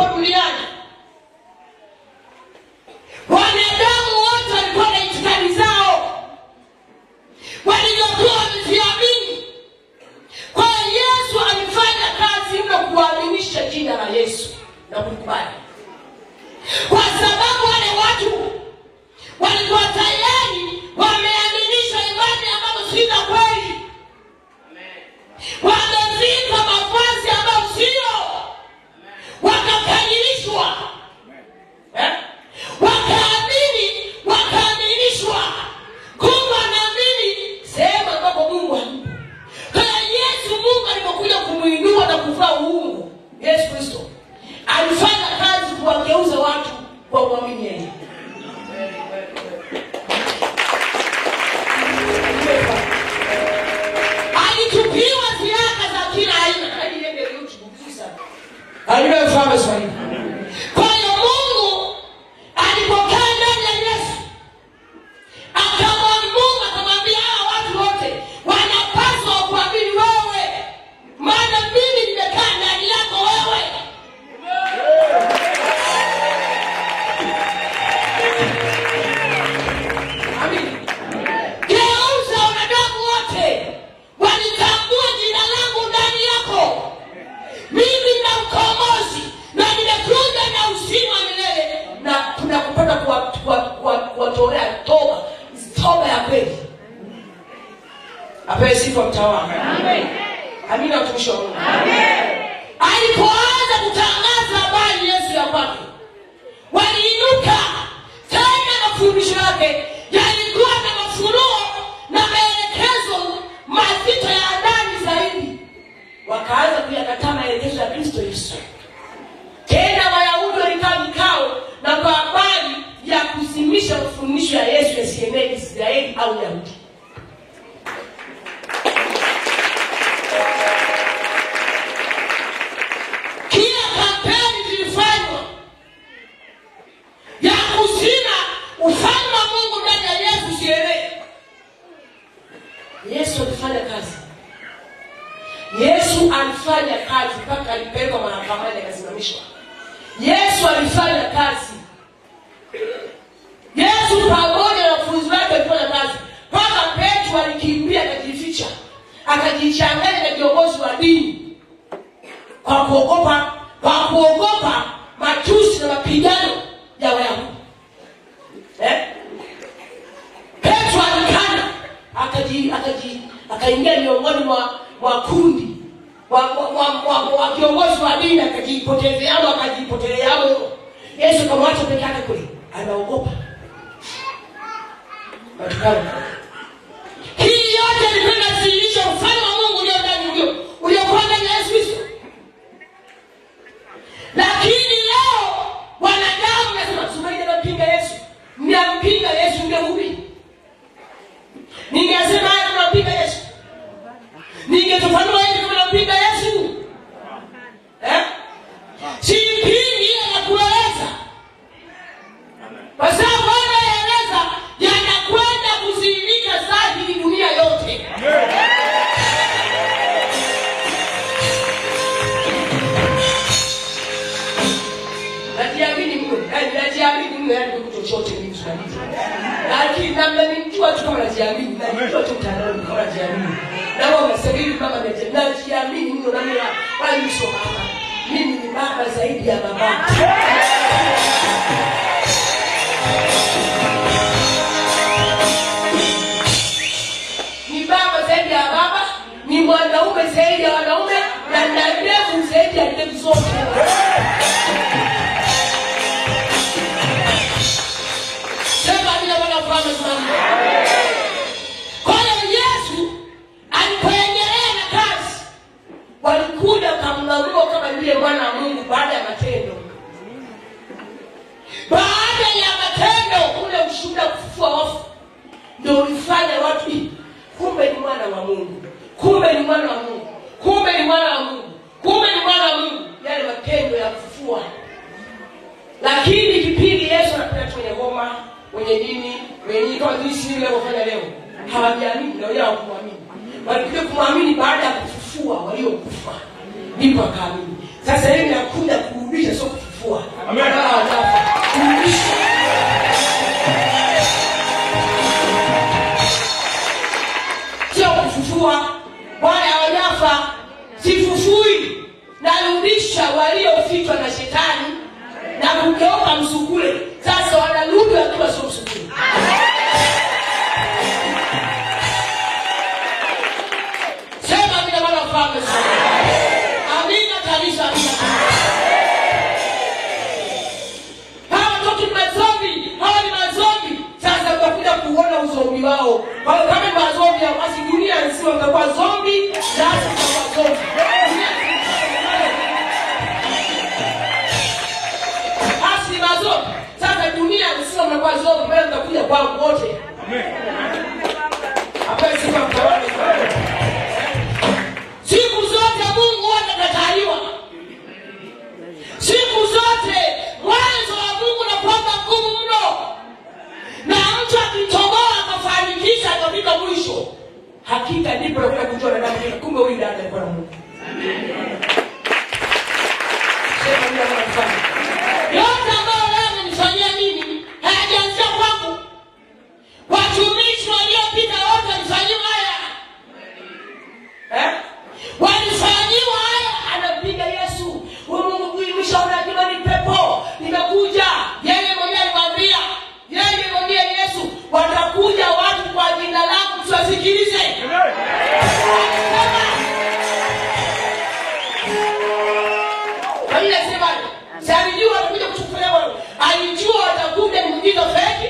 waliokuwa duniani. Wanadamu wote walikuwa na itikadi zao walizokuwa wameziamini. Kwa Yesu alifanya kazi mno kuaminisha jina la Yesu na kukubali. Kwa sababu wale watu walikuwa tayari wameaminisha imani ambazo si za kweli. Wamevika mavazi ambayo sio. Wakakadilishwa. Wakaaminishwa. Kumbe anaamini sehemu ambapo Mungu hayupo. Kwa Yesu, Mungu alipokuja kumuinua na kuvaa uungu, Yesu Kristo alifanya kazi kuwageuza watu kwa kuamini yeye. Alitupiwa silaha za kila aina. Hadi yeye ndio uchunguzi sana. Alimefahamu Swahili. Kwa hiyo Mungu alipokaa ndani ya Yesu, akamwambia hawa watu wote wanapaswa kuamini wewe, maana mimi nimekaa ndani yako wewe. Amen. Geuza wanadamu wote walitambua jina langu ndani yako. Mimi na mkombozi, na nimekuja na uzima milele, na tunakupata kuwatolea toba ya kweli. Apewe sifa mtawala. Amen. Amina mtumishi wa Mungu. Amen. Alipoanza kutangaza habari Yesu ya kwake, waliinuka tena mafundisho yake yalikuwa na mafunuo na maelekezo mazito ya ndani zaidi. Wakaanza kuyakataa maelekezo ya Kristo Yesu. Tena Wayahudi walikaa vikao na kwa habari ya kusimisha mafundisho ya Yesu yasienee Israeli au Yahudi. Kila kampeni zilifanywa ya kusina ufalme wa Mungu ndani ya Yesu sienee. Yesu alifanya kazi. Yesu alifanya kazi mpaka alipelekwa mahakamani akasimamishwa. Yesu alifanya kazi. Yesu pamoja na wanafunzi wake walifanya kazi. Mpaka Petro alikimbia akajificha, akajichanganya na viongozi wa dini kwa kuogopa matusi na mapigano ya Wayahudi. Petro alikana, akaingia miongoni mwa kundi wa viongozi wa dini, akajipotelea. Yesu kamwacha peke yake kule, anaogopa. Hii yote ni kwenda kusilisha ufalme wa Mungu ulio ndani uliokuwa ndani ya Yesu Kristo. Lakini leo wanadamu nasema Sumaili anapinga Yesu. Mnampinga Yesu ndio mhubiri. Ningesema haya mnampinga Yesu. Ningetufanua hivi kama mnampinga Yesu. Simpingi ya kueleza. Kwa sababu wanaeleza yanakwenda kuzilika zaidi dunia yote. Najiamini Mungu yani kwa chochote mimi tunaliza. Lakini namna nimjua tu kama najiamini, najua tu mtandaoni kama najiamini. Na wao wanasema kama najiamini Mungu na mimi bali sio mama. Mimi ni baba zaidi ya baba. Ni baba zaidi ya baba, ni mwanaume zaidi ya wanaume, na ndevu zaidi ya ndevu zote. Kwa hiyo Yesu alipoendelea na kazi, walikuja kumng'amua kama yule mwana wa Mungu baada ya matendo. Baada ya matendo, ule ushuhuda kufufua wafu ndio ulifanya watu kumbe ni mwana wa Mungu. Kumbe ni mwana wa Mungu. Kumbe ni mwana wa Mungu. Kumbe ni mwana wa Mungu. Yale matendo ya kufufua. Lakini kipindi Yesu anapenda kwenye Roma, wenye dini, wenye kama jinsi leo wafanya leo, hawaamini na wao hawakuamini. Walikuja kumwamini baada ya kufufua waliokufa. Ndipo akaamini. Sasa yeye anakuja kurudisha sio kufufua. kufufua. Amen. Sio kufufua, wale hawajafa, sifufui, narudisha waliofichwa na shetani na kugeuka msukule. Sasa wanarudi wakiwa sio msukule. Sema bila wala fahamu. Amina kabisa, amina. Hawa ni mazombi. Sasa utakuja kuona uzombi wao. Kwa kama ni mazombi ya basi dunia nzima itakuwa zombi, lazima itakuwa zombi. Asi mazombi. Sasa dunia nzima mnakuwa zombi, bali mtakuja kwa wote. Amen. Hapa sifa mtawale. Siku zote Mungu atakataliwa. Siku zote mwanzo wa Mungu na kwamba ngumu mno. Na mtu akitoboa akafanikisha atafika mwisho. Hakika ndipo kuna kujua na kumbe huyu ndiye alikuwa na Mungu. Amen. Sema ndio anafanya. Yote ambayo leo nifanyia mimi hayajaanzia kwangu. Watumishi waliopita wote walifanyiwa haya. Walifanyiwa haya, anapiga Yesu. Mungu kuimishaona kama ni pepo. Nimekuja. Yeye mwenyewe alimwambia. Yeye mwenyewe Yesu, watakuja watu kwa jina langu tuwasikilize. Kwa hiyo nasema, alijua watakuja kuchukua wao. Alijua watakuja ni mjinga feki.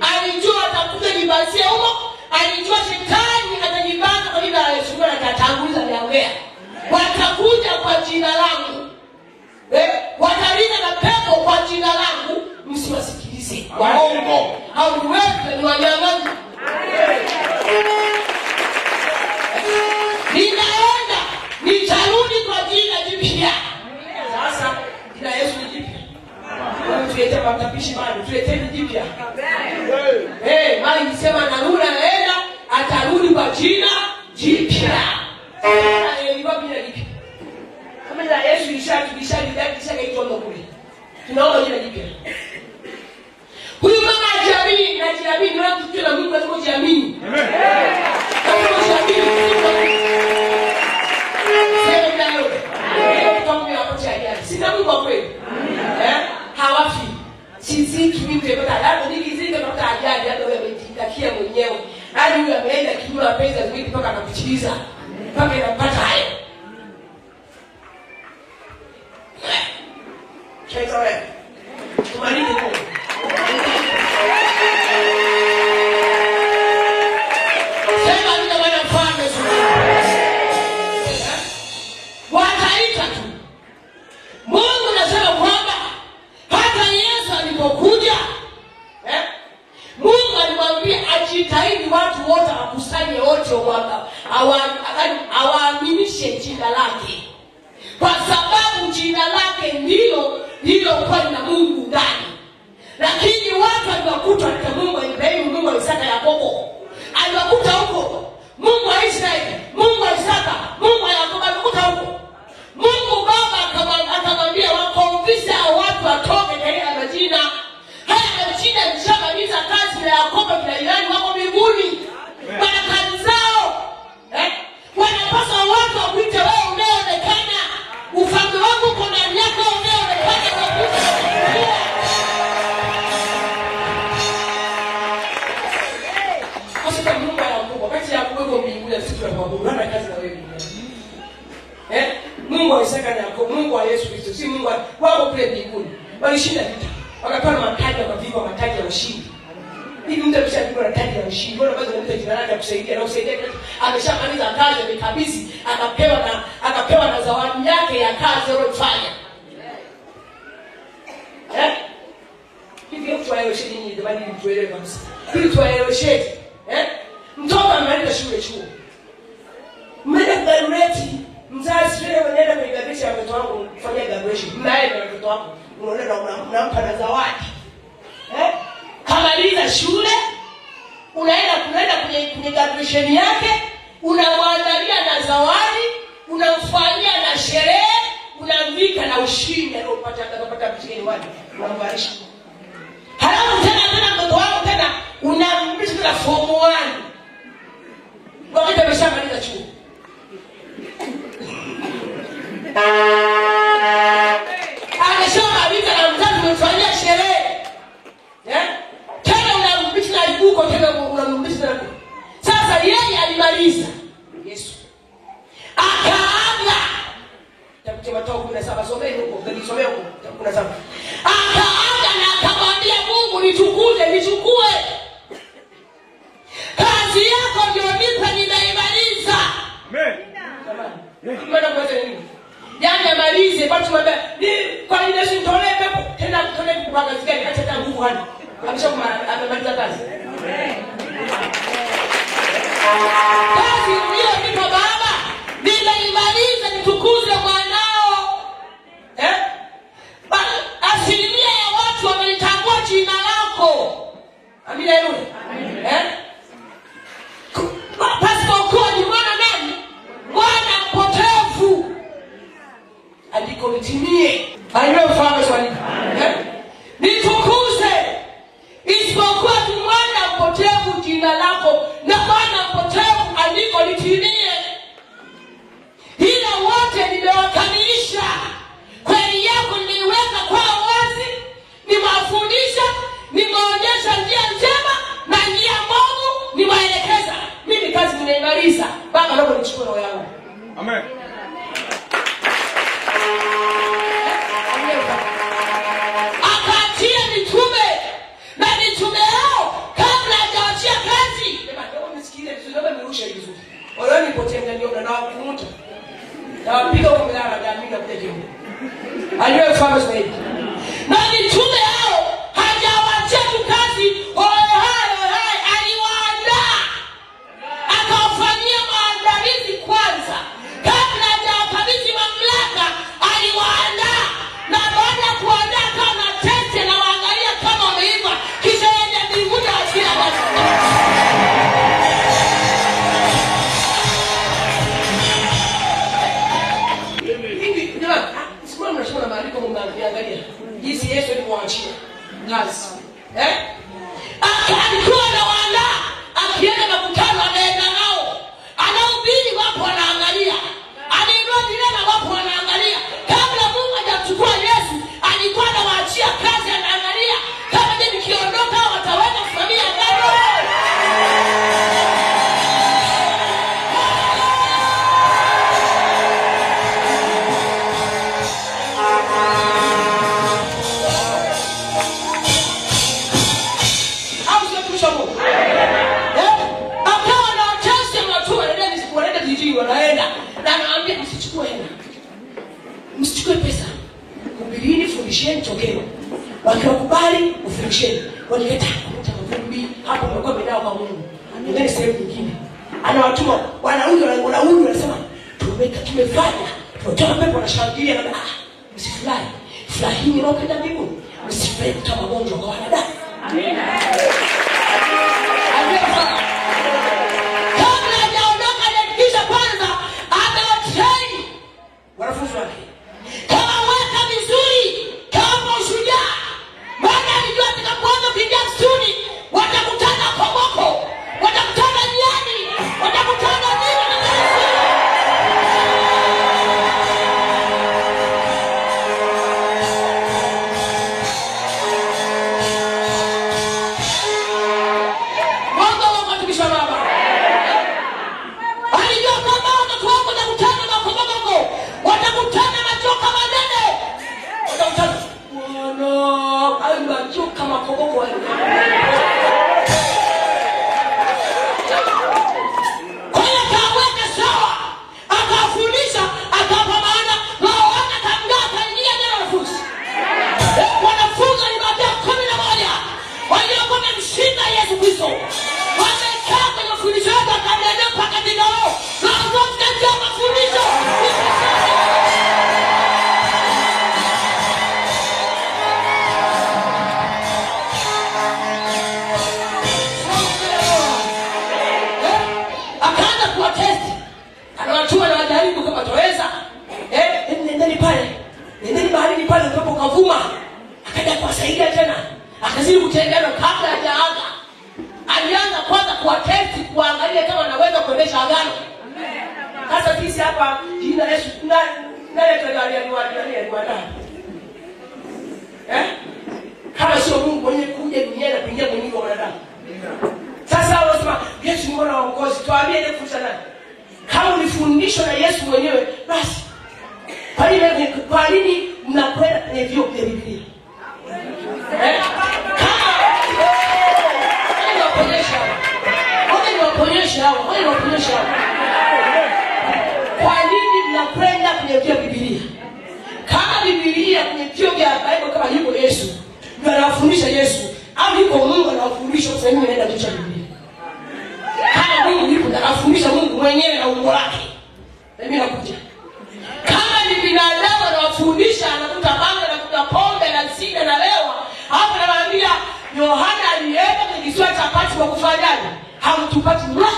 Alijua watakuja ni basia huko. Alijua shetani atajibanga kwa jina la Yesu na atatanguliza niongea. Watakuja kwa jina langu. Watalinda na pepo kwa jina langu, msiwasikilize. Waongo. Au wewe ni wanyang'anyi. Ninaenda, nitarudi kwa jina jipya. Sasa jina Yesu ni jipya. Tulete matapishi mali, tulete jipya. Mali nisema narudi naenda, atarudi kwa jina jipya. Ilikuwa jina jipya. Kama jina Yesu ishaitwa kule. Tunaomba jina jipya. Huyu mama ajiamini na jiamini na kitu na Mungu lazima jiamini. Amen. Lazima jiamini. Sema ndio leo. Kama mimi hapo tayari. Sina Mungu wa kweli. Hawafi. Sisi mimi nimepata hapo nikizika kupata ajali hata wewe umejitakia mwenyewe. Hadi huyu ameenda kinywa mapenzi zaidi mpaka anakuchiliza. Mpaka inapata hayo. Chaita wewe. Tumalini kwa. Sema ndio maana mfano wataita tu. Mungu anasema kwamba hata Yesu alipokuja Mungu alimwambia ajitahidi watu wote wakusanye wote awaaminishe jina lake. Kwa sababu jina lake ndilo kwa na Mungu ndani. Lakini watu waliwakuta katika Mungu wa Ibrahimu, Mungu wa Isaka, Yakobo. Aliwakuta huko. Mungu wa Israeli, Mungu wa Isaka, Mungu wa Yakobo alikuta huko. Mungu Baba akamwambia wakonvisa watu watoke katika majina. Haya majina nishamaliza kazi ya Yakobo na Israeli wako mbinguni. Wana kazi zao. Wanapaswa watu wakuite wewe unayeonekana. Ufalme wako uko ndani yako unayeonekana kwa kuita. Sasa Mungu anakupa wakati ya kuweko mbinguni sisi tunamwabudu hana kazi na wewe. Mungu wa Isaka na Yakobo, Mungu wa Yesu Kristo, si Mungu wao kule mbinguni. Walishinda vita. Wakapata mataji wakavipa mataji ya ushindi. Hivi mtu akishapigwa na taji ya ushindi, bora basi mtu jina lake kusaidia na kusaidia ameshamaliza kazi amekabidhi, akapewa na zawadi yake ya kazi aliyofanya. Hivi mtu aeleweshe nini jamani mtuelewe kabisa. Ili tuaeleweshe. Mtoto ameenda shule chuo. Mmeenda graduate, mzazi wewe unaenda kwa graduation ya mtoto wangu kufanya graduation. Mnaenda na mtoto wako, unaenda unampa na zawadi. Kamaliza shule, unaenda kwenye graduation yake, unamwandalia na zawadi, unamfanyia na sherehe, unamvika na ushindi aliyopata mtihani wale unambarisha. Halafu tena mtoto wako tena unamrudisha tena form 1. Wakati ameshamaliza chuo. Anasema vita na mzazi umefanyia sherehe. Tena unamrudisha huko tena unamrudisha tena. Sasa yeye alimaliza. Yesu akaaga. Takuja Mathayo 17 someni huko, nilisomea huko 17. Akaaga na akamwambia Mungu nichukue. Kazi yako ndio nipa ninaimaliza. Amen. Mbona mwache nini? Yaani amalize basi mwambie kwa nini Yesu nitolee pepo tena tutolee kupanga zikani acha nguvu hadi. Amemaliza kazi. Amen. Kazi hiyo nipa Baba. Ninaimaliza nitukuze mwanao. Asilimia ya watu wamelitambua jina lako. Amina yule. Amen. Pastor Kodi mwana nani? Mwana mpotevu. Andiko litimie. Hayo mfano swali. Nitukuze. Isipokuwa tu mwana mpotevu jina lako na mwana mpotevu andiko litimie. Ila wote nimewakamilisha. Kweli yako nimeiweka kwa wazi, nimewafundisha, nimeonyesha njia njema na njia mbovu niwaelekeza. Mimi kazi nimeimaliza. Baba naomba nichukue roho yangu. Amen. Akatia mitume na mitume hao kabla hajaachia kazi. Hebu msikize vizuri, labda nirushe vizuri. Wale nipotenga ndio na wakumuta. Na wapiga kwa mlala na mimi nakuja jibu. Aliyo fama zaidi. Na mitume hao hajawaachia kazi, hai aliwaandaa. Akawafanyia maandalizi kwanza. Kabla hajawakabidhi mamlaka aliwaandaa. Na baada ya kuandaa kama tete na waangalia kama wameiva kisha yeye mbinguni asira basi. Angalia jinsi Yesu alivyoachia kazi. Alikuwa na wala akienda makutano anaenda nao. Anahubiri wapo wanaangalia. Anainua dilema wapo wanaangalia. Kabla Mungu hajachukua Yesu, alikuwa anawaachia kazi anaangalia. Kama je nikiondoka wataweza kusimamia agano. Wanaenda na anaambia msichukue pesa, hubirini, fundisheni, tokeni. Wakiwakubali ufundisheni, wanileta mavumbi hapo mlikuwa mnao kwa Mungu. Ndio sehemu nyingine anawatuma wanaume wanasema tumefanya tunatoa pepo na shangilia na msifurahi, furahini roho kwenda mbinguni, msifurahi kama magonjwa kwa wanadamu. Amen. Wanafunzi wake kama weka vizuri, kama ushujaa, maana alijua atakapoanza kuingia msituni watakutana komoko, watakutana nyani, watakutana nini na Yesu. Mungu wa watumishi wa Baba alijua kama watu wako watakutana na komoko, watakutana machoka manene, watakutana wana ayu machoka makoboko wale. Kwa hiyo akaweka sawa, akafundisha, akapa maana wao wakatangaa kaingia na wanafunzi. Wanafunzi ni Mathayo 11 waliokuwa wamemshinda Yesu Kristo. Wamekaa kwenye mafundisho yake akaendelea mpaka ndio na wote ndio mafundisho. Akaanza kuwatesti. Anawachua na wajaribu kama taweza. Nendeni pale. Nendeni baharini pale ndipo kavuma. Akazidi kutengana kabla hajaanza. Alianza kwanza kuwatesti kuangalia kama anaweza kuendesha agano. Sasa sisi hapa jina Yesu nani aliwaambia kama sio Mungu mwenyewe kuja duniani na kuingia kwenye mwili wa wanadamu. Sasa wanasema Yesu ni mwana wa Mwokozi. Tuambie ile fursa nani? Kama ulifundishwa na Yesu mwenyewe basi kwa nini mnakwenda kwenye vyo vya Biblia? Niwaonyesha kwa nini mnakwenda kwenye vyo Biblia? Kama Biblia kwenye vyo vya Bible kama yuko Yesu, ndio anafundisha Yesu, au yuko Mungu anafundisha kwa sababu anaenda kucha Biblia. Kama Mungu yuko anafundisha Mungu mwenyewe na umbo lake. Mimi nakuja. Kama ni binadamu anawafundisha anakuta banga na kuta pombe na sida na lewa, hapo anawaambia Yohana alienda kwenye kisiwa cha Patmo kwa kufanyaje? Hamtupati mla.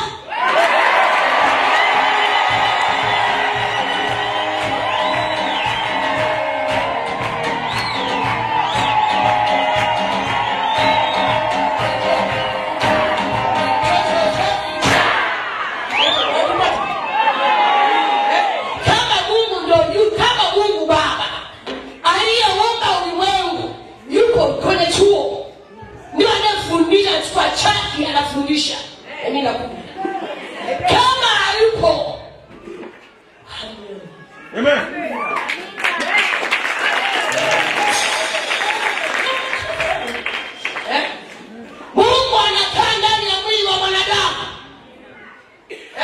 Anafundisha. Mimi nakuja. Kama hayupo. Amen.